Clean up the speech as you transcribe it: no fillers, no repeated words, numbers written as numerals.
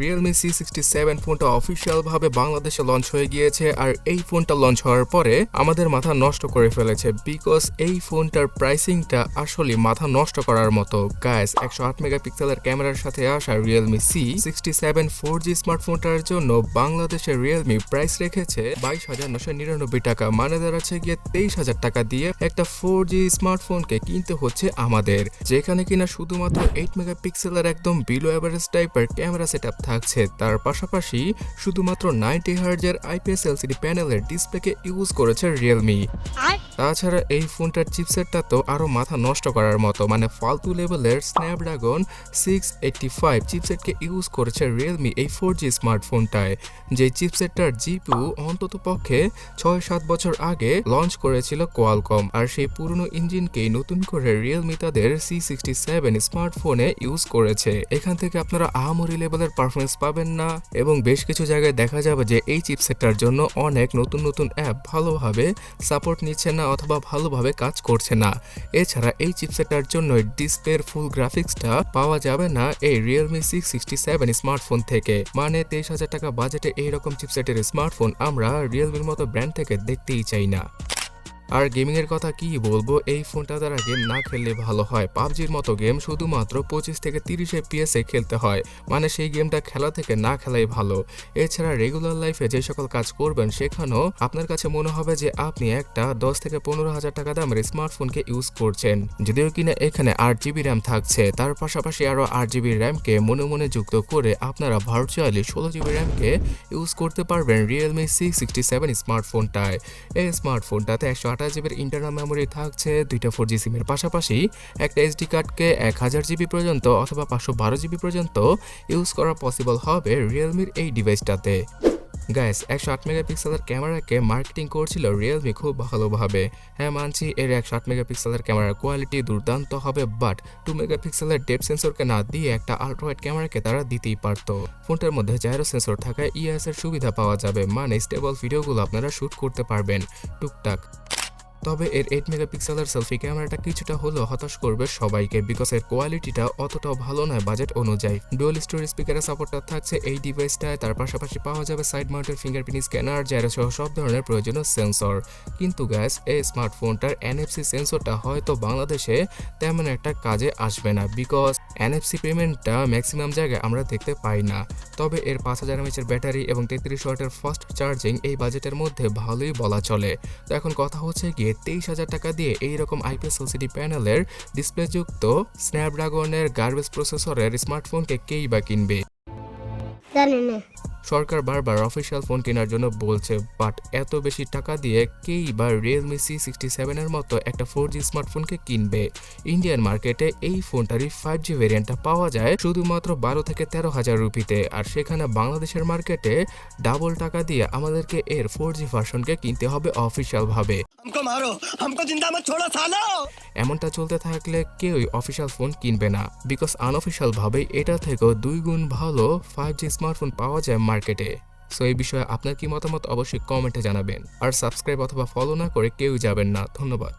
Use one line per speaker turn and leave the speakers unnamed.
Realme C67 ফোনটা official ভাবে বাংলাদেশে লঞ্চ হয়ে গিয়েছে আর এই ফোনটা লঞ্চ হওয়ার পরে আমাদের মাথা নষ্ট করে ফেলেছে বিকজ এই ফোনটার প্রাইসিংটা আসলে মাথা নষ্ট করার মতো। গাইস 108 মেগাপিক্সেলের ক্যামেরার সাথে আসা Realme C67 4G স্মার্টফোনটার জন্য বাংলাদেশে Realme প্রাইস রেখেছে 22,999 টাকা, মানে দাঁড়াচ্ছে গিয়ে 23,000 টাকা দিয়ে একটা 4G স্মার্টফোনকে কিনতে হচ্ছে আমাদের, যেখানে কিনা শুধুমাত্র 8 মেগাপিক্সেলের একদম বিলো অ্যাভারেজ টাইপের ক্যামেরা সেটআপ থাকছে। তার পাশাপাশি শুধুমাত্র 90 হার্জের IPS LCD প্যানেলের ডিসপ্লেকে ইউজ করেছে Realme। তাছাড়া এই ফোনটার চিপসেটটা তো আরো মাথা নষ্ট করার মতো, মানে ফালতু লেভেলের স্ন্যাপড্রাগন 685 চিপসেটকে ইউজ করেছে Realme এই 4G স্মার্টফোনটায়, যে চিপসেটটার জিপিইউ অন্তত পক্ষে 6-7 বছর আগে লঞ্চ করেছিল কোয়ালকম, আর সেই পুরনো ইঞ্জিনকেই নতুন করে Realme তাদের C67 স্মার্টফোনে ইউজ করেছে। এখান থেকে আপনারা আহামরি লেভেলের পারফরমেন্স পাবেন না এবং বেশ কিছু জায়গায় দেখা যাবে যে এই চিপসেটটার জন্য অনেক নতুন নতুন অ্যাপ ভালোভাবে সাপোর্ট নিচ্ছে না অথবা ভালোভাবে কাজ করছে না। এছাড়া এই চিপসেটটার জন্য ডিসপ্লের ফুল গ্রাফিক্সটা পাওয়া যাবে না এই Realme C67 স্মার্টফোন থেকে, মানে 23,000 টাকা বাজেটে এইরকম চিপসেটের স্মার্টফোন আমরা Realmeর মতো ব্র্যান্ড থেকে দেখতেই চাই না। আর গেমিং এর কথা কি বলবো, এই ফোনটা দ্বারা গেম না খেললে ভালো হয়। পাবজির মতো গেম শুধুমাত্র 25 থেকে 30 FPS এ খেলতে হয়, মানে সেই গেমটা খেলা থেকে না খেলাই ভালো। এছাড়া রেগুলার লাইফে যে সকল কাজ করবেন সেখানেও আপনার কাছে মনে হবে যে আপনি একটা 10 থেকে 15,000 টাকা দামের স্মার্টফোনকে ইউজ করছেন, যদিও কিনা এখানে 8GB র্যাম থাকছে। তার পাশাপাশি আরো 8GB র্যামকে মনে মনে যুক্ত করে আপনারা ভার্চুয়ালি 16GB র্যামকে ইউজ করতে পারবেন Realme C67 স্মার্টফোনটায়। এই স্মার্টফোনটাতে 128GB ইন্টারনাল মেমোরি থাকছে, দুইটা 4G সিমের পাশাপাশি একটা SD কার্ডকে 1000GB পর্যন্ত অথবা 512GB পর্যন্ত ইউজ করা পসিবল হবে Realmeর এই ডিভাইসটাতে। গাইস 108 মেগাপিক্সেলের ক্যামেরাকে মার্কেটিং করছিল Realme খুব ভালোভাবে। হ্যাঁ মানছি এর 108 মেগাপিক্সেলের ক্যামেরার কোয়ালিটি দুর্দান্ত হবে, বাট 2 মেগাপিক্সেলের ডেপথ সেন্সরকে না দিয়ে একটা আল্ট্রা ওয়াইড ক্যামেরাকে তারা দিতেই পারতো। ফোনটার মধ্যে জাইরো সেন্সর থাকায় EIS এর সুবিধা পাওয়া যাবে, মানে স্টেবল ভিডিওগুলো আপনারা শুট করতে পারবেন টুকটাক। তবে এর 8 মেগাপিক্সেলের সেলফি ক্যামেরাটা কিছুটা হলেও হতাশ করবে সবাইকে, বিকজ এর কোয়ালিটিটা অতটাও ভালো নয় বাজেট অনুযায়ী। ডুয়াল স্টোরি স্পিকারের সাপোর্টটা থাকছে এই ডিভাইসটায়, তার পাশাপাশি পাওয়া যাবে side mounted fingerprint scanner, gyro সহ সব ধরনের প্রয়োজনীয় সেন্সর। কিন্তু গাইস এই স্মার্টফোনটার NFC সেন্সরটা হয়তো বাংলাদেশে তেমন একটা কাজে আসবে না, বিকজ NFC পেমেন্টটা ম্যাক্সিমাম জায়গায় আমরা দেখতে পাই না। তবে এর 5000 mAh ব্যাটারি এবং 33 ওয়াটের ফাস্ট চার্জিং এই বাজেটের মধ্যে ভালোই বলা চলে। তো এখন কথা হচ্ছে গিয়ে 23,000 টাকা দিয়ে এইরকম IPS LCD প্যানেলের ডিসপ্লেযুক্ত স্ন্যাপড্রাগনের গার্বেজ প্রসেসরের স্মার্টফোনকে কেই বা কিনবে? সরকার বারবার অফিসিয়াল ফোন কেনার জন্য বলছে, বাট এত বেশি টাকা দিয়ে কেই বা Realme C67 এর মতো একটা 4G স্মার্টফোনকে কিনবে? ইন্ডিয়ান মার্কেটে এই ফোনটারই 5G ভেরিয়েন্টটা পাওয়া যায় শুধুমাত্র 12 থেকে 13,000 রুপিতে, আর সেখানে বাংলাদেশের মার্কেটে ডাবল টাকা দিয়ে আমাদেরকে এর 4G ভার্সনকে কিনতে হবে অফিসিয়াল ভাবে। এমনটা চলতে থাকলে কেউই অফিসিয়াল ফোন কিনবে না, বিকজ আনঅফিসিয়াল ভাবে এটা থেকেও 2 গুণ ভালো 5G স্মার্টফোন পাওয়া যায় মার্কেটে। সো এই বিষয়ে আপনার কি মতামত অবশ্যই কমেন্টে জানাবেন, আর সাবস্ক্রাইব অথবা ফলো না করে কেউ যাবেন না। ধন্যবাদ।